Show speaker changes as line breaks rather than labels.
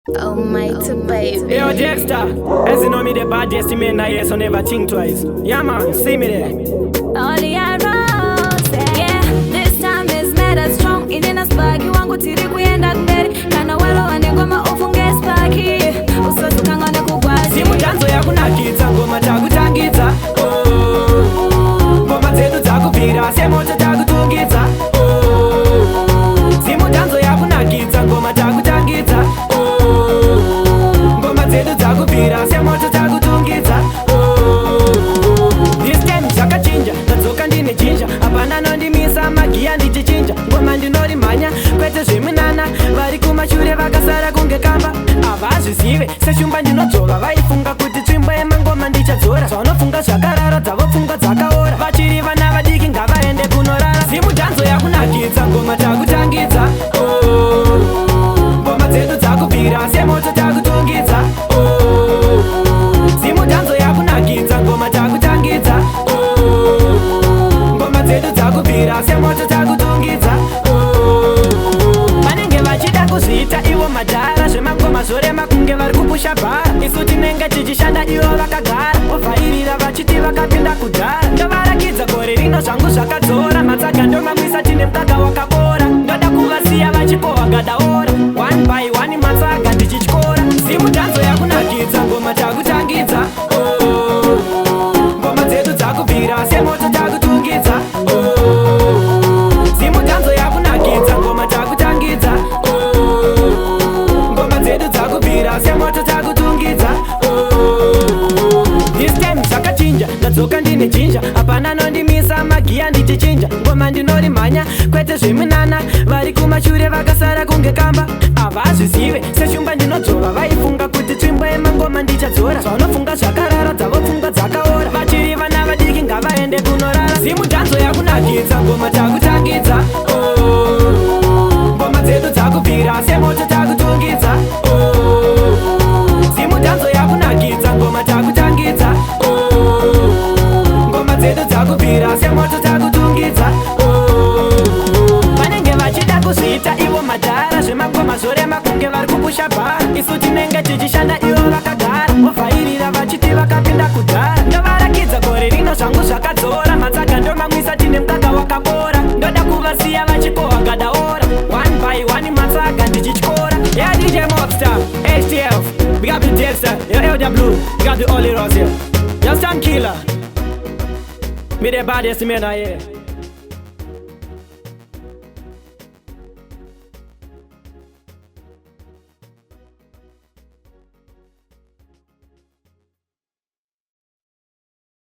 Oh my to baby.
Yo, Dexter, as you know me, the baddest man I hear, so never think twice. Yeah, man, see me there.
All the arrows, yeah. This time is mad strong. Inena sparky wangu tiri kuenda mbele. Kana walo wanengoma ufunge sparky. Usotu kangane kukwazi.
Simu tanzo ya kunakita, ngoma takutangita. Oh, ngoma zetu takupira, semoto takutungita. Oh, simu tanzo ya kunakita, ngoma takutangita. Semoto takutungita. This time zvakachinja, tadzoka ndine chinja. Hapana nondimisa magiya ndichichinja. Ngoma ndinorimhanya kwete zveminana. Vari kumashure vakasara kunge kamba. Havazvizive seshumba ndinodzova. Vaifunga kuti tsvimbo yemangoma ndichadzora. Zvanofunga zvakarara dzavo pfungwa dzakaora. Vachiri vana vadiki ngavaende kunorara. Simu dhanzo yakunakidza, ngoma takutangidza. Ngoma dzedu dzakubvira, semoto takutungidza. Simu dhanzo yakunakidza, ngoma takutangidza. Ngoma dzedu dzakubvira, semoto takutungidza. Vanenge vachida kuzviita ivo madhara, zvemangoma zorema kunge vari kupusha bhara. Isu tinenge tichishanda ivo vakagara, ovhairira vachiti vakapinda kudhara. Ndovarakidza gore rino zvangu zvakadzora, matsaga ndomamwisa tine mukaka wakabora. Ndoda kuvasiya vachikohwa gadaora, one by one matsaga ndichityora. Simu dhanzo yakunakidza, ngoma takutangidza. Ngoma dzedu dzakubvira, semoto takutungidza. Simu dhanzo yakunakidza, ngoma takutangidza. Ngoma dzedu dzakubvira, semoto takutungidza. This time zvakachinja, ndadzoka ndine chinja. Hapana nondimisa magiya ndichichinja. Ngoma ndinorimhanya kwete zveminana. Vari kumashure vakasara kunge kamba. Havazvizive seshumba ndinodzova. Vaifunga kuti tsvimbo yemangoma ndichadzora. Zvanofunga zvakarara dzavo pfungwa dzakaora. Vachiri vana vadiki ngavaende kunorara. Simu dhanzo yakunakidza, ngoma takutangidza. Ngoma dzedu dzakubvira, semoto takutungidza. Simu dhanzo yakunakidza, ngoma takutangidza. Ngoma dzedu dzakubvira, semoto takutungidza. Vanenge vachida kuzviita ivo madhara, zvemangoma zorema kunge vari kupusha bhara. Isu tinenge tichishanda ivo vakagara, ovhairira vachiti vakapinda kudhara. Ndovarakidza gore rino zvangu zvakadzora, matsaga ndomamwisa tine mukaka wakabora. Ndoda kuvasiya vachikohwa gadaora, one by one matsaga ndichityora. Yeah, DJ Mobster, HTF, big up the Dexter, yo LW, big up the Oli Rose here. Yo, Stan Killer, me the baddest man I hear.